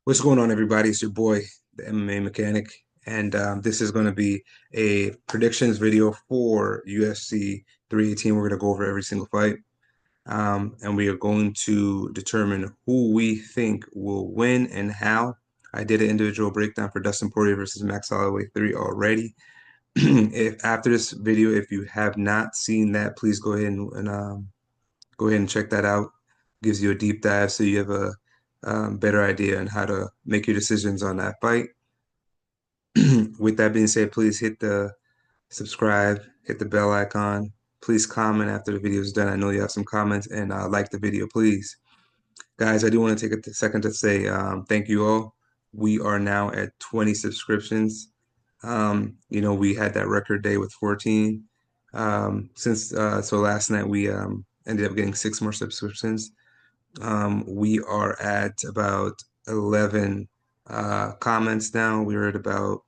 What's going on, everybody? It's your boy, the MMA Mechanic, and this is going to be a predictions video for UFC 318. We're going to go over every single fight, and we are going to determine who we think will win and how. I did an individual breakdown for Dustin Poirier versus Max Holloway 3 already. If after this video, if you have not seen that, please go ahead and go ahead and check that out. Gives you a deep dive so you have a better idea on how to make your decisions on that fight. With that being said, please hit the subscribe, hit the bell icon. Please comment after the video is done. I know you have some comments and like the video, please. Guys, I do want to take a second to say thank you all. We are now at 20 subscriptions. We had that record day with 14. So last night we ended up getting 6 more subscriptions. We are at about 11 comments now. We're at about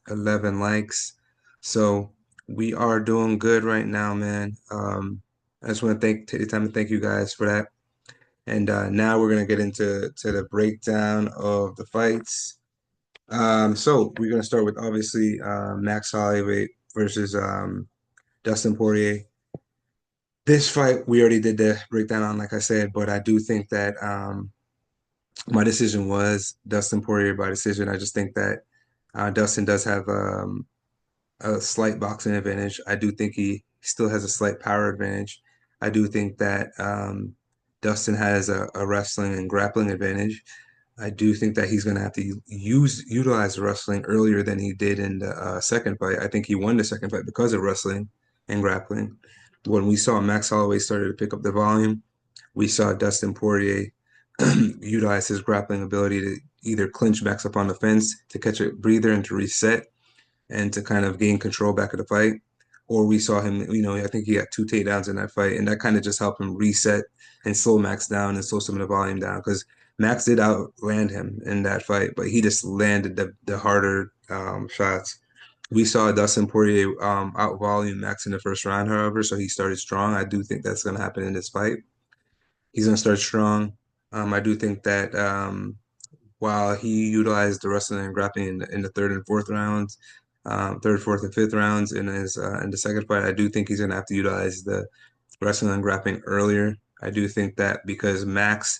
11 likes. So we are doing good right now, man. I just want to take the time to thank you guys for that. And now we're gonna get into the breakdown of the fights. So we're gonna start with obviously Max Holloway versus Dustin Poirier. This fight we already did the breakdown on, like I said, but I do think that my decision was Dustin Poirier by decision. I just think that Dustin does have a slight boxing advantage. I do think he still has a slight power advantage. I do think that Dustin has a wrestling and grappling advantage. I do think that he's going to have to utilize wrestling earlier than he did in the second fight. I think he won the second fight because of wrestling and grappling. When we saw Max Holloway started to pick up the volume, we saw Dustin Poirier utilize his grappling ability to either clinch Max up on the fence, to catch a breather and to reset and to kind of gain control back of the fight. Or we saw him, I think he got 2 takedowns in that fight, and that kind of just helped him reset and slow Max down and slow some of the volume down because Max did outland him in that fight, but he just landed the harder shots. We saw Dustin Poirier out volume Max in the first round, however, so he started strong. I do think that's going to happen in this fight. He's going to start strong. I do think that while he utilized the wrestling and grappling in the third and fourth rounds, third, fourth, and fifth rounds in his in the second fight, I do think he's going to have to utilize the wrestling and grappling earlier. I do think that because Max,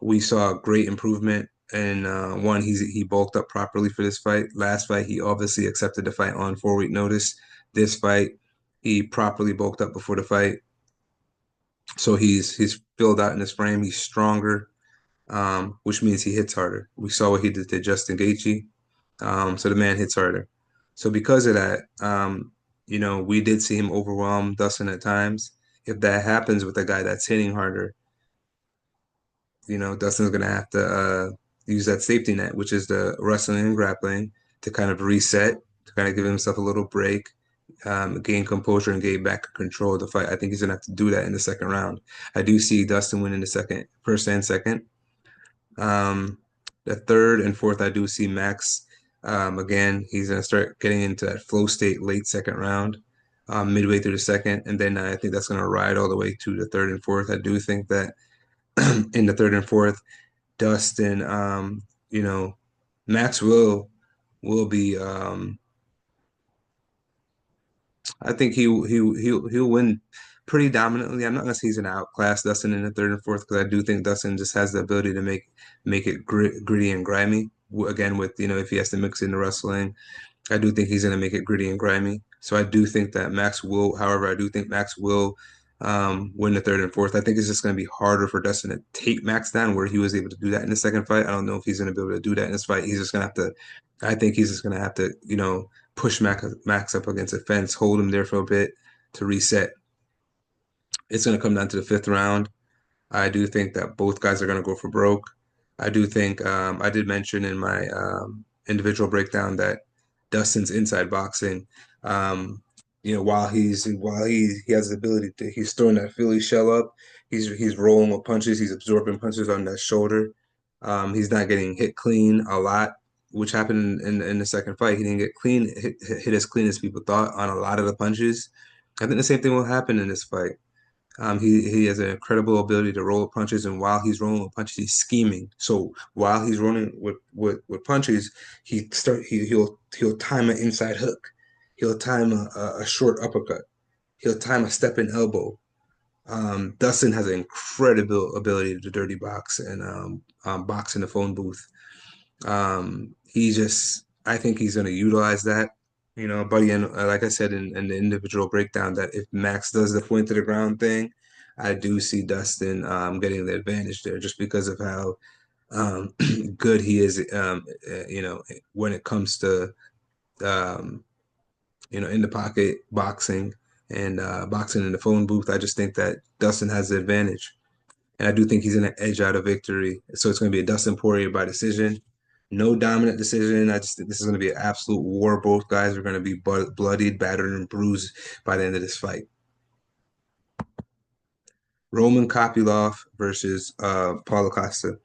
we saw great improvement. And one, he bulked up properly for this fight. Last fight, he obviously accepted the fight on 4-week notice. This fight, he properly bulked up before the fight. So he's filled out in his frame. He's stronger, which means he hits harder. We saw what he did to Justin Gaethje. So the man hits harder. So because of that, we did see him overwhelm Dustin at times. If that happens with a guy that's hitting harder, Dustin's gonna have to use that safety net, which is the wrestling and grappling, to kind of reset, to kind of give himself a little break, gain composure and gain back control of the fight. I think he's gonna have to do that in the second round. I do see Dustin winning the first and second. The third and fourth, I do see Max. Again, he's gonna start getting into that flow state late second round, midway through the second, and then I think that's gonna ride all the way to the third and fourth. I do think that in the third and fourth, Dustin, Max will be. I think he'll win pretty dominantly. I'm not gonna say he's gonna outclass Dustin in the third and fourth because I do think Dustin just has the ability to make it gritty and grimy. Again, with if he has to mix in the wrestling, I do think he's gonna make it gritty and grimy. So I do think that Max will. However, I do think Max will win the third and fourth. I think it's just going to be harder for Dustin to take Max down where he was able to do that in the second fight. I don't know if he's going to be able to do that in this fight. He's just going to have to, I think he's just going to have to, push Max up against a fence, hold him there for a bit to reset. It's going to come down to the fifth round. I do think that both guys are going to go for broke. I do think I did mention in my individual breakdown that Dustin's inside boxing. While he has the ability to he's throwing that Philly shell up, he's rolling with punches, he's absorbing punches on that shoulder. He's not getting hit clean a lot, which happened in the second fight. He didn't get hit as clean as people thought on a lot of the punches. I think the same thing will happen in this fight. He has an incredible ability to roll with punches, and while he's rolling with punches, he's scheming. So while he's rolling with punches, he'll time an inside hook, he'll time a short uppercut, he'll time a step in elbow. Dustin has an incredible ability to dirty box and box in the phone booth. I think he's going to utilize that, buddy. And like I said in the individual breakdown, that if Max does the point to the ground thing, I do see Dustin getting the advantage there just because of how um, good he is, when it comes to, um, in the pocket boxing and boxing in the phone booth. I just think that Dustin has the advantage. And I do think he's going to edge out a victory. So it's going to be a Dustin Poirier by decision. No dominant decision. I just think this is going to be an absolute war. Both guys are going to be bloodied, battered, and bruised by the end of this fight. Roman Kopylov versus Paulo Costa.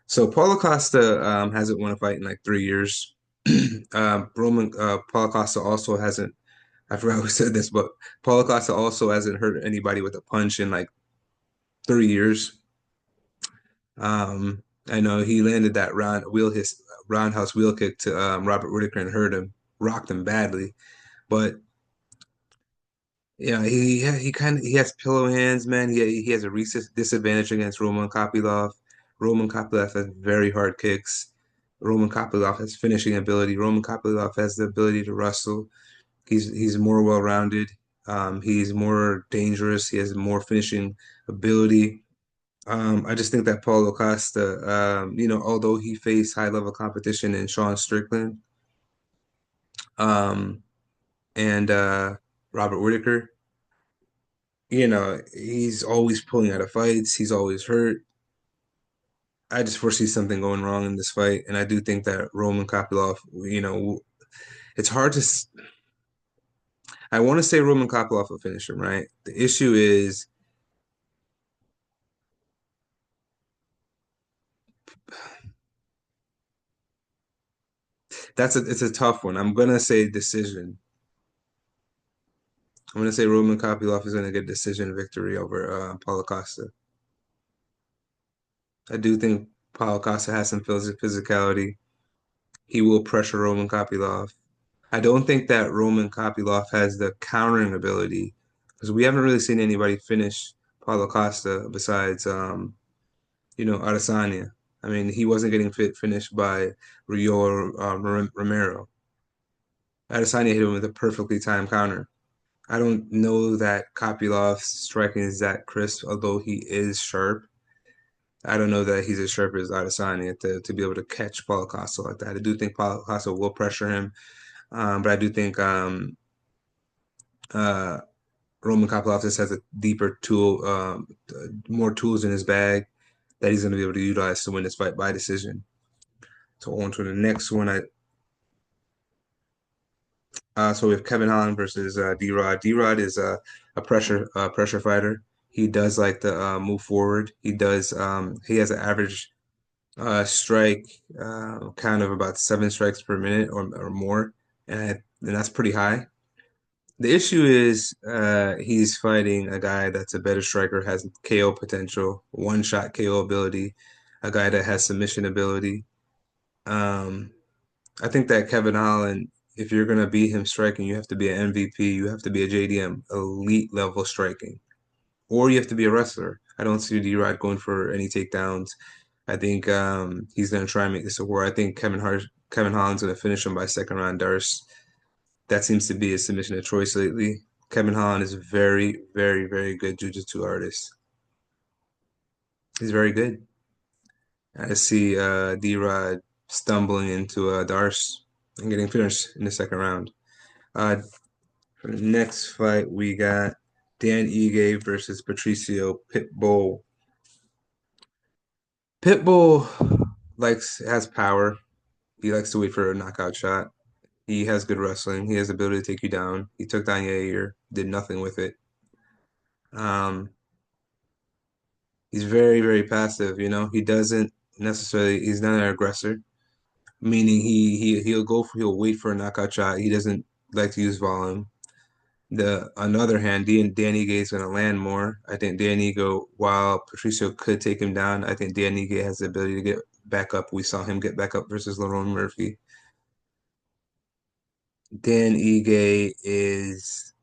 So Paulo Costa hasn't won a fight in like 3 years. Paulo Costa also hasn't. I forgot who said this, but Paulo Costa also hasn't hurt anybody with a punch in like 3 years. I know he landed that roundhouse wheel kick to Robert Whitaker and hurt him, rocked him badly. But yeah, he has pillow hands, man. He has a recent disadvantage against Roman Kopylov. Roman Kopylov has very hard kicks. Roman Kopylov has finishing ability. Roman Kopylov has the ability to wrestle. He's more well-rounded. He's more dangerous. He has more finishing ability. I just think that Paulo Costa, although he faced high-level competition in Sean Strickland, um, and Robert Whitaker, he's always pulling out of fights. He's always hurt. I just foresee something going wrong in this fight, and I do think that Roman Kopylov, it's hard to. I want to say Roman Kopylov will finish him, right? The issue is it's a tough one. I'm gonna say decision. I'm gonna say Roman Kopylov is gonna get decision victory over Paulo Costa. I do think Paulo Costa has some physicality. He will pressure Roman Kopylov. I don't think that Roman Kopylov has the countering ability because we haven't really seen anybody finish Paulo Costa besides, Adesanya. I mean, he wasn't getting finished by Rio or Romero. Adesanya hit him with a perfectly timed counter. I don't know that Kopylov's striking is that crisp, although he is sharp. I don't know that he's as sharp as Adesanya to be able to catch Paulo Costa like that. I do think Paulo Costa will pressure him, but I do think uh, Roman Kopylov just has a deeper tool, more tools in his bag that he's going to be able to utilize to win this fight by decision. So on to the next one. So we have Kevin Holland versus D-Rod. D-Rod is a pressure fighter. He does like to move forward. He has an average strike count of about 7 strikes per minute or more, and that's pretty high. The issue is he's fighting a guy that's a better striker, has KO potential, one-shot KO ability, a guy that has submission ability. Um, I think that Kevin Holland, if you're gonna beat him striking, you have to be an MVP, you have to be a JDM, elite level striking, or you have to be a wrestler. I don't see D-Rod going for any takedowns. I think he's gonna try and make this a war. I think Kevin Holland's gonna finish him by second round Darce. That seems to be his submission of choice lately. Kevin Holland is a very, very, very good jiu-jitsu artist. He's very good. I see D-Rod stumbling into Darce and getting finished in the second round. Uh, for the next fight, we got Dan Ige versus Patricio Pitbull. Pitbull has power. He likes to wait for a knockout shot. He has good wrestling. He has the ability to take you down. He took down Yair, did nothing with it. Um, he's very, very passive. He doesn't necessarily. He's not an aggressor, meaning he'll wait for a knockout shot. He doesn't like to use volume. On the other hand, Dan Ige is going to land more. I think Dan Ige, while Patricio could take him down, I think Dan Ige has the ability to get back up. We saw him get back up versus Lerone Murphy. Dan Ige is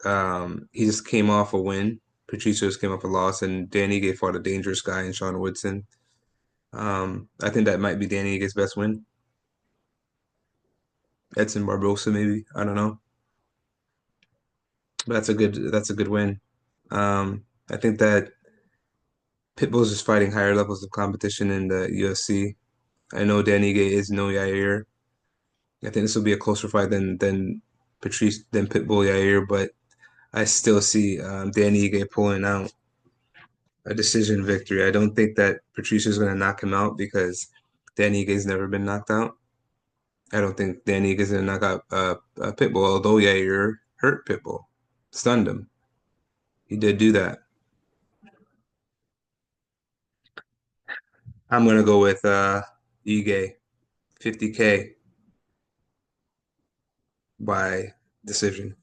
he just came off a win. Patricio just came off a loss, and Dan Ige fought a dangerous guy in Sean Woodson. I think that might be Dan Ige's best win. Edson Barbosa, maybe. I don't know. But that's a good win. I think that Pitbull's just fighting higher levels of competition in the UFC. I know Dan Ige is no Yair. I think this will be a closer fight than Pitbull Yair, but I still see Dan Ige pulling out a decision victory. I don't think that Patricia's going to knock him out because Dan Ige's never been knocked out. I don't think Dan Ige's going to knock out Pitbull, although Yair hurt Pitbull, stunned him. He did do that. I'm going to go with Ige, 50K by decision.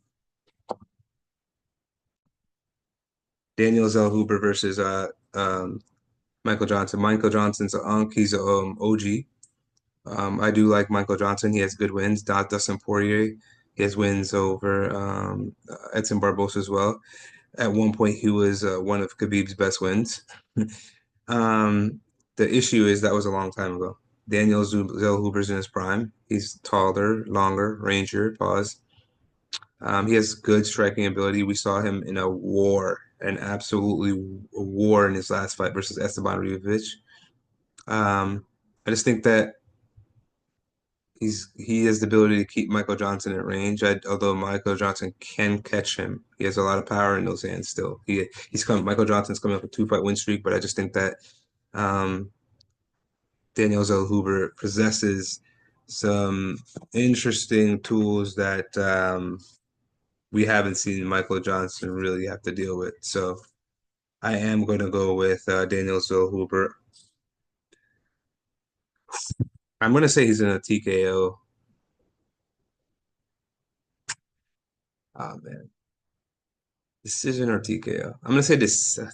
Daniel Zellhuber versus Michael Johnson. Michael Johnson's an unk. He's a OG. I do like Michael Johnson. He has good wins. Dustin Poirier, he has wins over Edson Barbosa as well. At one point, he was one of Khabib's best wins. The issue is that was a long time ago. Daniel Zellhuber's in his prime. He's taller, longer, rangier. Pause. He has good striking ability. We saw him in a war, an absolutely war in his last fight versus Esteban Ribovic. I just think that he has the ability to keep Michael Johnson at range. Although Michael Johnson can catch him, he has a lot of power in those hands. Still, Michael Johnson's coming up a 2-fight win streak, but I just think that um, Daniel Zellhuber possesses some interesting tools that we haven't seen Michael Johnson really have to deal with. So I am going to go with Daniel Zellhuber. I'm going to say he's in a TKO. Oh man, decision or TKO? I'm going to say this. I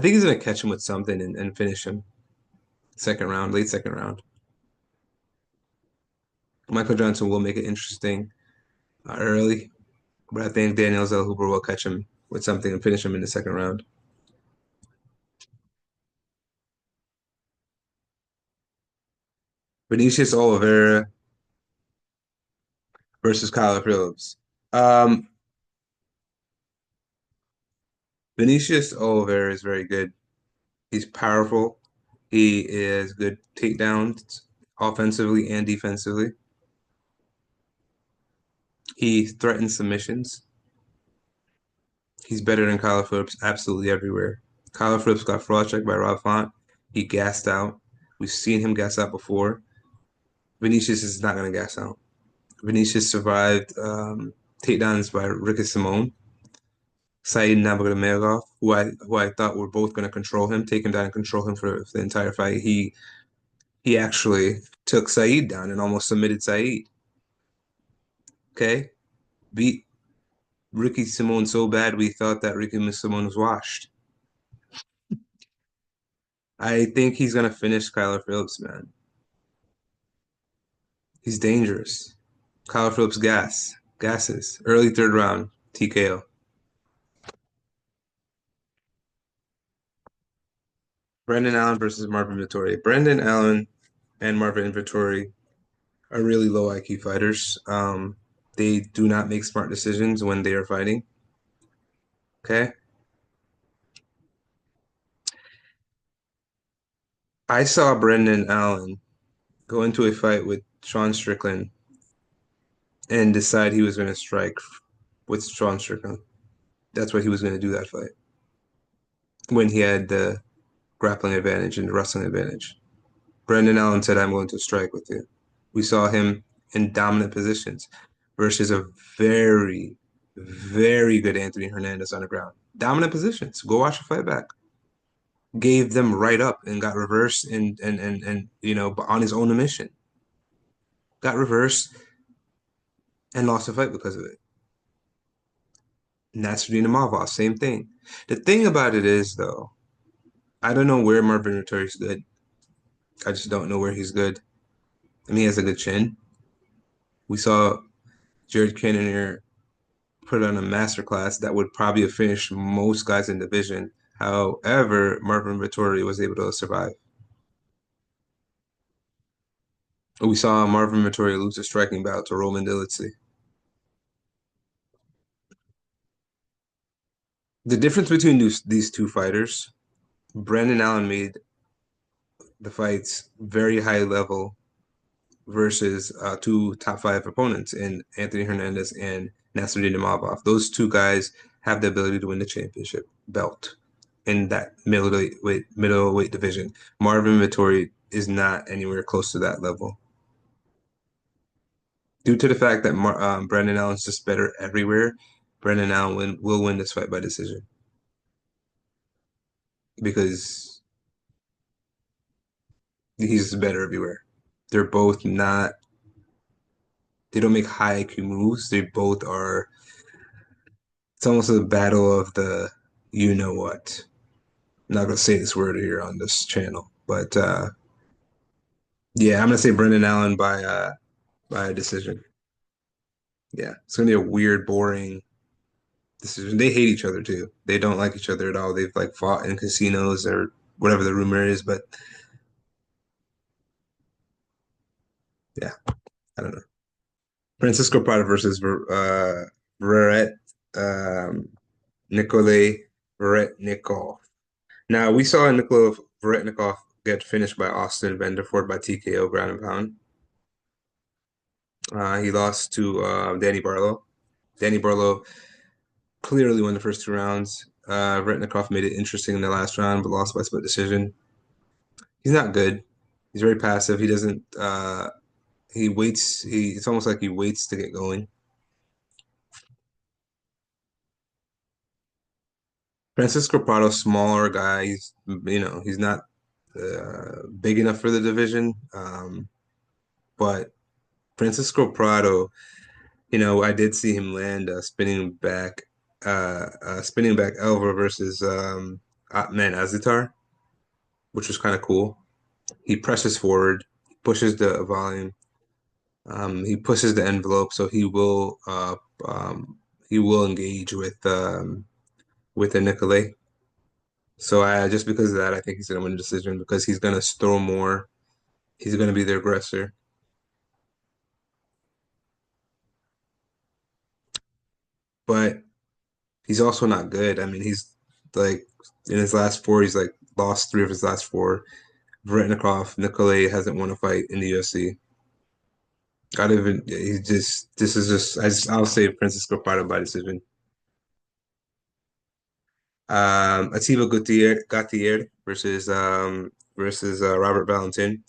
think he's going to catch him with something and finish him. Second round, late second round. Michael Johnson will make it interesting early, but I think Daniel Zellhuber will catch him with something and finish him in the second round. Vinicius Oliveira versus Kyle Phillips. Um, Vinicius Oliveira is very good. He's powerful. He is good takedowns offensively and defensively. He threatens submissions. He's better than Kyle Phillips absolutely everywhere. Kyle Phillips got fraud checked by Rob Font. He gassed out. We've seen him gas out before. Vinicius is not going to gas out. Vinicius survived takedowns by Ricky Simone, Said Nurmagomedov, who I thought were both going to control him, take him down and control him for the entire fight. He actually took Said down and almost submitted Said. Okay, beat Ricky Simone so bad we thought that Ricky Simone was washed. I think he's gonna finish Kyler Phillips, man. He's dangerous. Kyler Phillips gases. Early third round, TKO. Brendan Allen versus Marvin Vittori. Brendan Allen and Marvin Vittori are really low IQ fighters. They do not make smart decisions when they are fighting. Okay. I saw Brendan Allen go into a fight with Sean Strickland and decide he was going to strike with Sean Strickland. That's what he was going to do that fight when he had the grappling advantage and the wrestling advantage. Brendan Allen said, I'm going to strike with you. We saw him in dominant positions versus a very, very good Anthony Hernandez on the ground. Dominant positions. Go watch the fight back. Gave them right up and got reversed and on his own admission. Got reversed and lost the fight because of it. Nasruddin Imavov, same thing. The thing about it is, though, I don't know where Marvin Vittori's good. I just don't know where he's good. I mean, he has a good chin. We saw Jared Cannonier put on a masterclass that would probably have finished most guys in the division. However, Marvin Vittori was able to survive. We saw Marvin Vittori lose a striking bout to Roman Dolidze. The difference between these two fighters, Brandon Allen made the fights very high level versus two top five opponents in Anthony Hernandez and Nasruddin Imavov. Those two guys have the ability to win the championship belt in that middleweight division. Marvin Vittori is not anywhere close to that level due to the fact that Brandon Allen's just better everywhere. Brandon Allen will win this fight by decision because he's better everywhere. They're both not. They don't make high IQ moves. They both are. It's almost a battle of the you know what. I'm not gonna say this word here on this channel, but yeah, I'm gonna say Brendan Allen by a decision. Yeah, it's gonna be a weird, boring decision. They hate each other too. They don't like each other at all. They've like fought in casinos or whatever the rumor is, but yeah, I don't know. Francisco Prado versus Veret Nikolay Veretnikov. Now we saw Nikolay Veretnikov get finished by Austin Vanderford by TKO ground and pound. He lost to Danny Barlow. Danny Barlow clearly won the first two rounds. Veretnikov made it interesting in the last round, but lost by split decision. He's not good. He's very passive. He doesn't. He waits. It's almost like he waits to get going. Francisco Prado, smaller guy. He's not big enough for the division. But Francisco Prado, I did see him land spinning back Elver versus Atman Azitar, which was kind of cool. He presses forward, pushes the volume, he pushes the envelope, so he will engage with a Nicolay. So I just because of that, I think he's gonna win the decision because he's gonna throw more. He's gonna be the aggressor, but he's also not good. I mean, he's like in his last four, he's like lost three of his last four. Veretinikov, Nicolay hasn't won a fight in the UFC. I don't even. He's just. This is just. I'll say Francisco Prado by decision. Atiba Gautier versus Robert Valentin.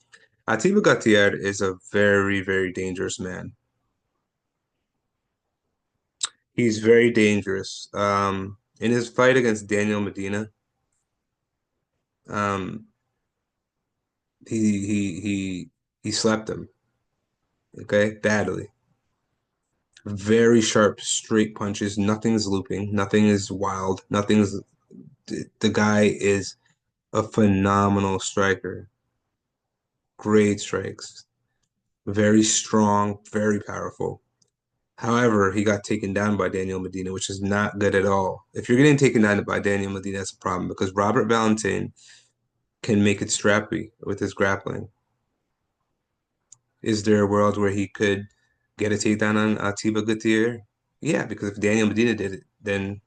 Atiba Gautier is a very very dangerous man. He's very dangerous. In his fight against Daniel Medina, um, he slept him. Okay, badly. Very sharp, straight punches. Nothing's looping. Nothing is wild. Nothing's. The guy is a phenomenal striker. Great strikes. Very strong, very powerful. However, he got taken down by Daniel Medina, which is not good at all. If you're getting taken down by Daniel Medina, that's a problem because Robert Valentin can make it strappy with his grappling. Is there a world where he could get a takedown on Atiba Gutierrez? Yeah, because if Daniel Medina did it, then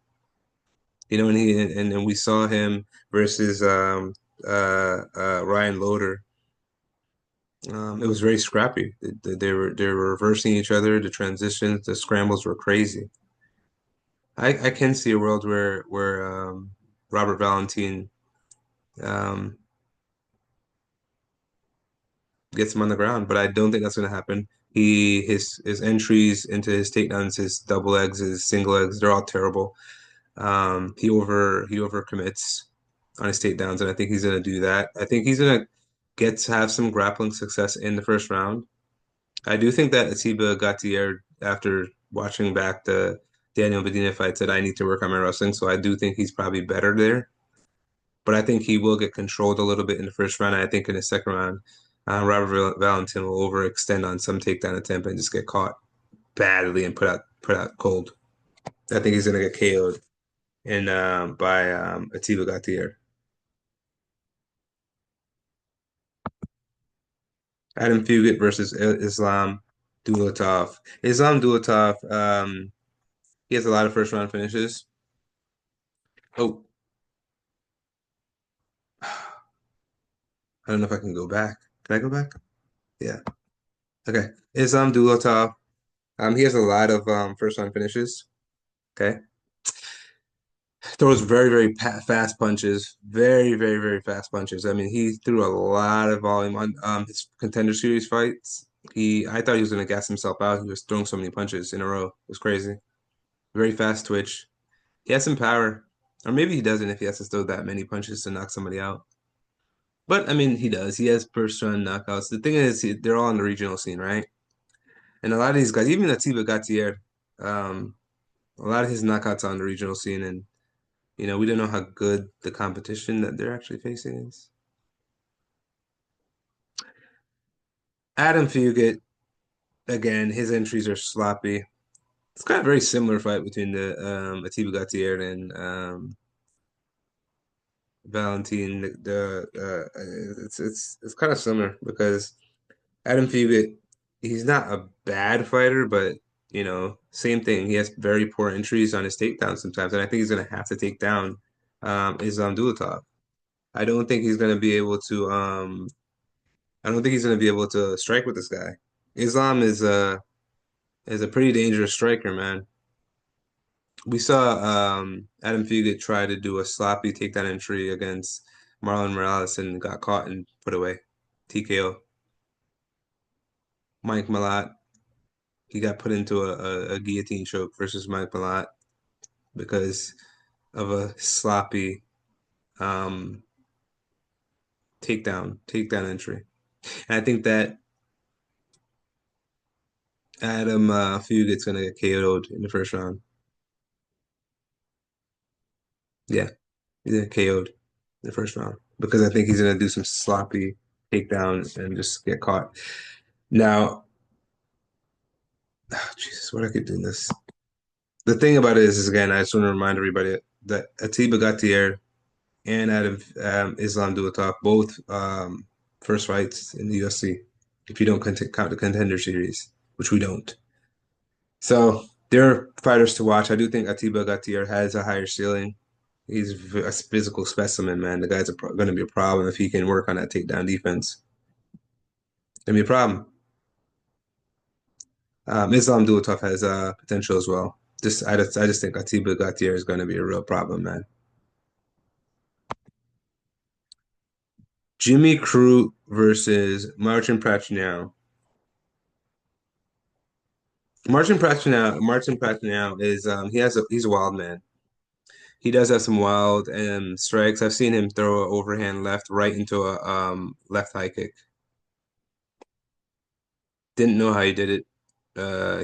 and we saw him versus Ryan Loder. It was very scrappy. They were reversing each other. The transitions, the scrambles were crazy. I can see a world where Robert Valentin um, gets him on the ground, but I don't think that's going to happen. His entries into his takedowns, his double legs, his single legs, they're all terrible. He overcommits on his takedowns, and I think he's going to do that. I think he's going to get to have some grappling success in the first round. I do think that Atiba Gautier, after watching back Daniel Medina fight said I need to work on my wrestling, so I do think he's probably better there. But I think he will get controlled a little bit in the first round. And I think in the second round, Robert Valentin will overextend on some takedown attempt and just get caught badly and put out cold. I think he's gonna get KO'd in by Atiba Gautier. Adam Fugit versus Islam Dulatov. Islam Dulatov, he has a lot of first round finishes. Oh, I don't know if I can go back. Can I go back? Yeah. Okay. Islam Dulatov. He has a lot of first round finishes. Okay. Throws very, very pa fast punches. Very, very, very fast punches. I mean, he threw a lot of volume on his contender series fights. I thought he was gonna gas himself out. He was throwing so many punches in a row. It was crazy. Very fast twitch. He has some power. Or maybe he doesn't if he has to throw that many punches to knock somebody out. But I mean, he does. He has first round knockouts. The thing is, they're all on the regional scene, right? And a lot of these guys, even Atiba Gautier, um, a lot of his knockouts are on the regional scene, and we don't know how good the competition that they're actually facing is. Adam Fugit, again, his entries are sloppy. It's kind of a very similar fight between the Atiba Gautier and Valentin. It's kind of similar because Adam Fugit, he's not a bad fighter, but same thing. He has very poor entries on his takedowns sometimes, and I think he's gonna have to take down Islam Dulatov. I don't think he's gonna be able to. I don't think he's gonna be able to strike with this guy. Islam is a pretty dangerous striker, man. We saw Adam Fugit try to do a sloppy takedown entry against Marlon Morales and got caught and put away. TKO. Mike Malott, he got put into a guillotine choke versus Mike Malott because of a sloppy um, takedown entry. And I think that Adam Fugit's gonna get KO'd in the first round. Yeah, he's gonna KO'd in the first round because I think he's gonna do some sloppy takedowns and just get caught. Now, oh, Jesus, what I could do in this. The thing about it is again, I just want to remind everybody that Atiba Gautier and Adam Islam Dulatov, both first fights in the UFC, if you don't count the contender series, which we don't. So they're fighters to watch. I do think Atiba Gautier has a higher ceiling. He's a physical specimen, man. The guy's going to be a problem if he can work on that takedown defense. Gonna be a problem. Islam Dulatov has potential as well. I just think Atiba Gautier is going to be a real problem, man. Jimmy Crute versus Martin Prachnio. Martin Prachnio is he's a wild man. He does have some wild strikes. I've seen him throw an overhand left right into a left high kick. Didn't know how he did it.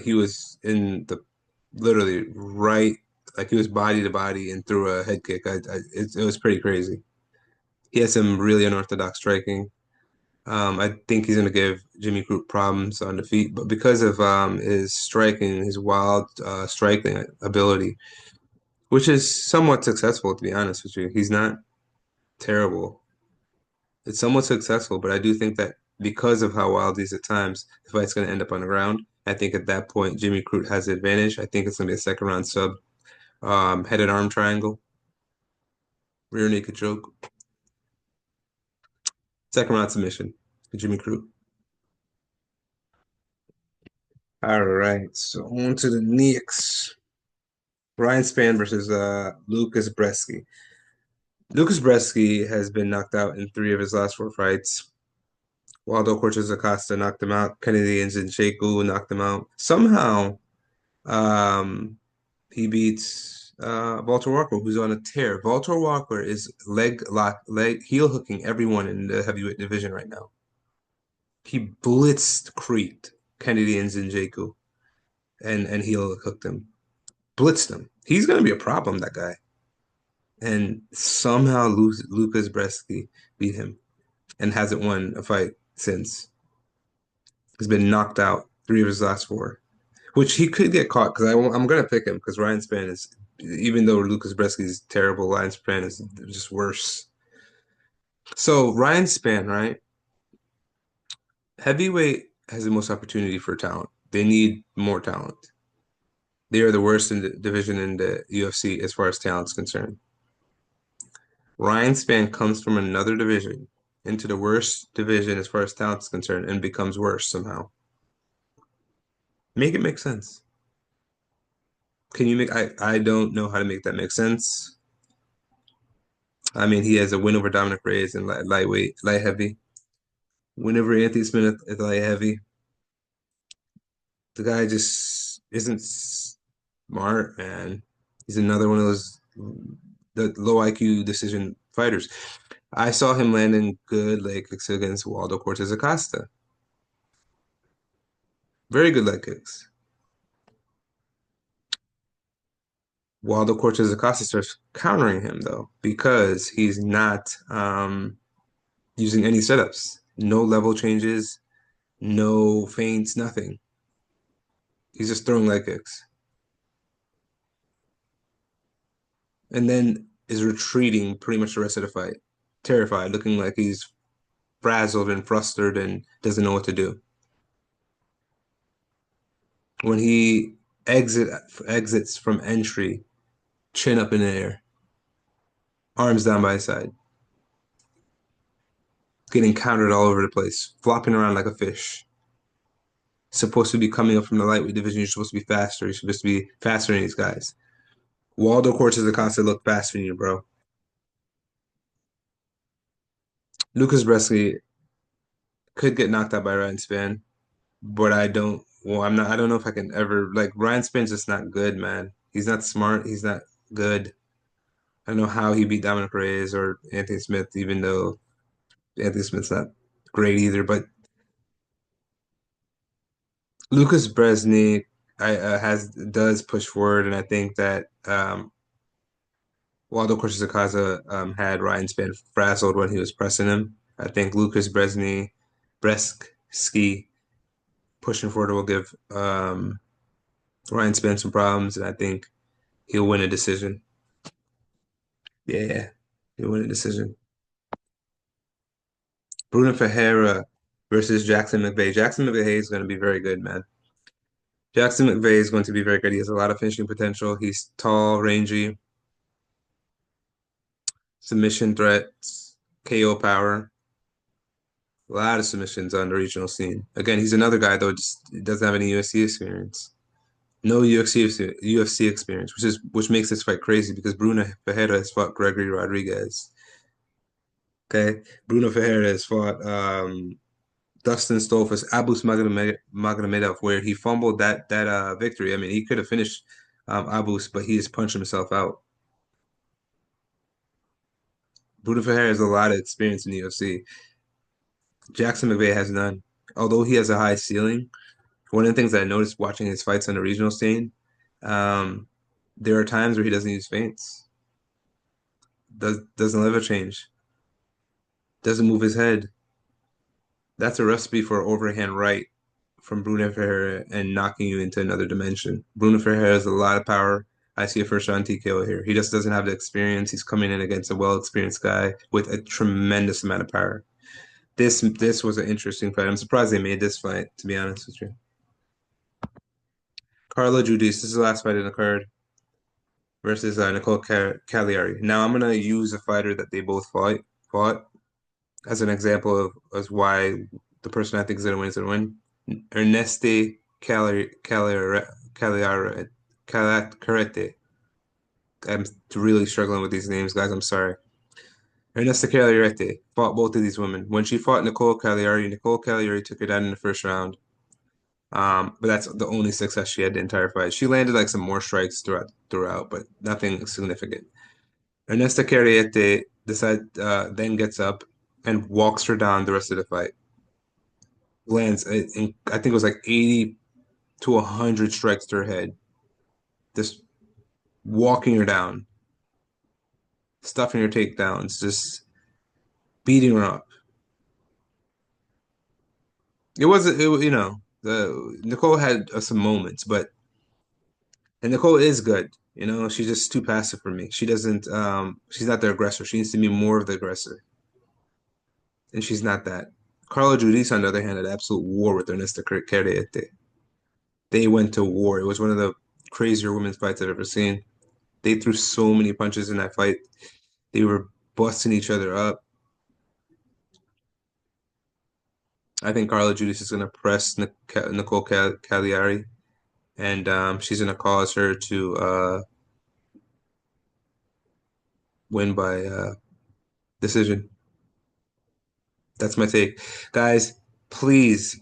He was in the literally right, like he was body to body and threw a head kick. It was pretty crazy. He has some really unorthodox striking. I think he's going to give Jimmy Crute problems on the feet, but because of his striking, his wild striking ability, which is somewhat successful, to be honest with you, he's not terrible. It's somewhat successful, but I do think that because of how wild he is at times, the fight's going to end up on the ground. I think at that point, Jimmy Crute has the advantage. I think it's going to be a second round sub, headed arm triangle, rear naked choke, second round submission for Jimmy Crute. All right, so on to the next. Ryan Spann versus Lucas Brzeski. Lucas Brzeski has been knocked out in 3 of his last 4 fights. Waldo Cortez Acosta knocked him out. Kennedy Nzechukwu knocked him out. Somehow, um, he beats Walter Walker, who's on a tear. Walter Walker is heel hooking everyone in the heavyweight division right now. He blitzed Crete, Kennedy Nzechukwu, and heel hooked him. blitzed him. He's going to be a problem, that guy. And somehow Lucas Brzeski beat him and hasn't won a fight since. He's been knocked out 3 of his last 4, which he could get caught because I'm going to pick him because Ryan Spann is, even though Lucas Brzeski is terrible, Ryan Spann is just worse. So Ryan Spann, right? Heavyweight has the most opportunity for talent. They need more talent. They are the worst in the division in the UFC as far as talent is concerned. Ryan Spann comes from another division into the worst division as far as talent is concerned and becomes worse somehow. Make it make sense. Can you make I don't know how to make that make sense. I mean, he has a win over Dominic Reyes in lightweight, light heavy. Win over Anthony Smith at light heavy. The guy just isn't smart, man. He's another one of those the low IQ decision fighters. I saw him landing good leg kicks against Waldo Cortez Acosta. Very good leg kicks. Waldo Cortez Acosta starts countering him though because he's not using any setups, no level changes, no feints, nothing. He's just throwing leg kicks, and then is retreating pretty much the rest of the fight, terrified, looking like he's frazzled and flustered and doesn't know what to do. When he exits from entry, chin up in the air, arms down by his side, getting countered all over the place, flopping around like a fish. Supposed to be coming up from the lightweight division. You're supposed to be faster. You're supposed to be faster than these guys. Waldo Cortez Acosta looked faster than you, bro. Lucas Brzeski could get knocked out by Ryan Spann, but I don't. Well, I'm not. I don't know if I can ever like Ryan Spann's just not good, man. He's not smart. He's not good. I don't know how he beat Dominic Reyes or Anthony Smith, even though Anthony Smith's not great either. But Lucas Brzeski has does push forward, and I think that Waldo Cortez-Acosta had Ryan Spann frazzled when he was pressing him. I think Lucas Brzeski pushing forward will give Ryan Spann some problems, and I think he'll win a decision. Yeah, he'll win a decision. Bruno Ferreira versus Jackson McVey. Jackson McVey is going to be very good, man. Jackson McVey is going to be very good. He has a lot of finishing potential. He's tall, rangy, submission threats, KO power. A lot of submissions on the regional scene. Again, he's another guy though, just doesn't have any UFC experience. No UFC experience, which makes this fight crazy because Bruno Ferreira has fought Gregory Rodriguez. Okay, Bruno Ferreira has fought Dustin Stolfus, Magomedov, where he fumbled that victory. I mean, he could have finished Abus, but he just punched himself out. Bruno Ferreira has a lot of experience in the UFC. Jackson McVey has none. Although he has a high ceiling, one of the things that I noticed watching his fights on the regional scene, um, there are times where he doesn't use feints, doesn't level change, doesn't move his head. That's a recipe for overhand right from Bruno Ferreira and knocking you into another dimension. Bruno Ferreira has a lot of power. I see a first round TKO here. He just doesn't have the experience. He's coming in against a well experienced guy with a tremendous amount of power. This was an interesting fight. I'm surprised they made this fight, to be honest with you. Carla Judice, this is the last fight in the card versus Nicole Caliari. Now I'm gonna use a fighter that they both fought as an example of as why the person I think is gonna win. Erneste Caliarete. I'm really struggling with these names, guys. I'm sorry. Ernesta Caliarete fought both of these women. When she fought Nicole Caliari took her down in the first round. But that's the only success she had the entire fight. She landed like some more strikes throughout, but nothing significant. Ernesta Caliarete then gets up and walks her down the rest of the fight. Lands, I think it was like 80 to 100 strikes to her head. This walking her down, stuffing her takedowns, just beating her up. It wasn't, the Nicole had some moments, but and Nicole is good. She's just too passive for me. She doesn't, she's not the aggressor. She needs to be more of the aggressor, and she's not that. Carla Judice, on the other hand, had absolute war with Ernesta Crute. They went to war. It was one of the crazier women's fights I've ever seen. They threw so many punches in that fight. They were busting each other up. I think Carla Judice is going to press Nicole Caliari, and she's going to cause her to win by decision. That's my take. Guys, please,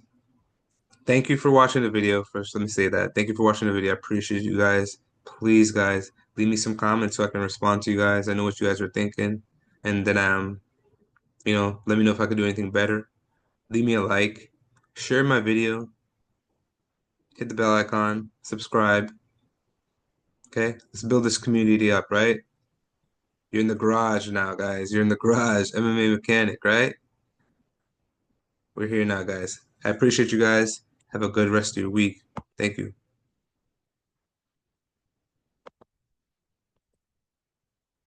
thank you for watching the video. First, let me say that. Thank you for watching the video. I appreciate you guys. Please, guys, leave me some comments so I can respond to you guys. I know what you guys are thinking. And then, let me know if I could do anything better. Leave me a like, share my video, hit the bell icon, subscribe. Okay, let's build this community up, right? You're in the garage now, guys. You're in the garage, MMA mechanic, right? We're here now, guys. I appreciate you guys. Have a good rest of your week. Thank you.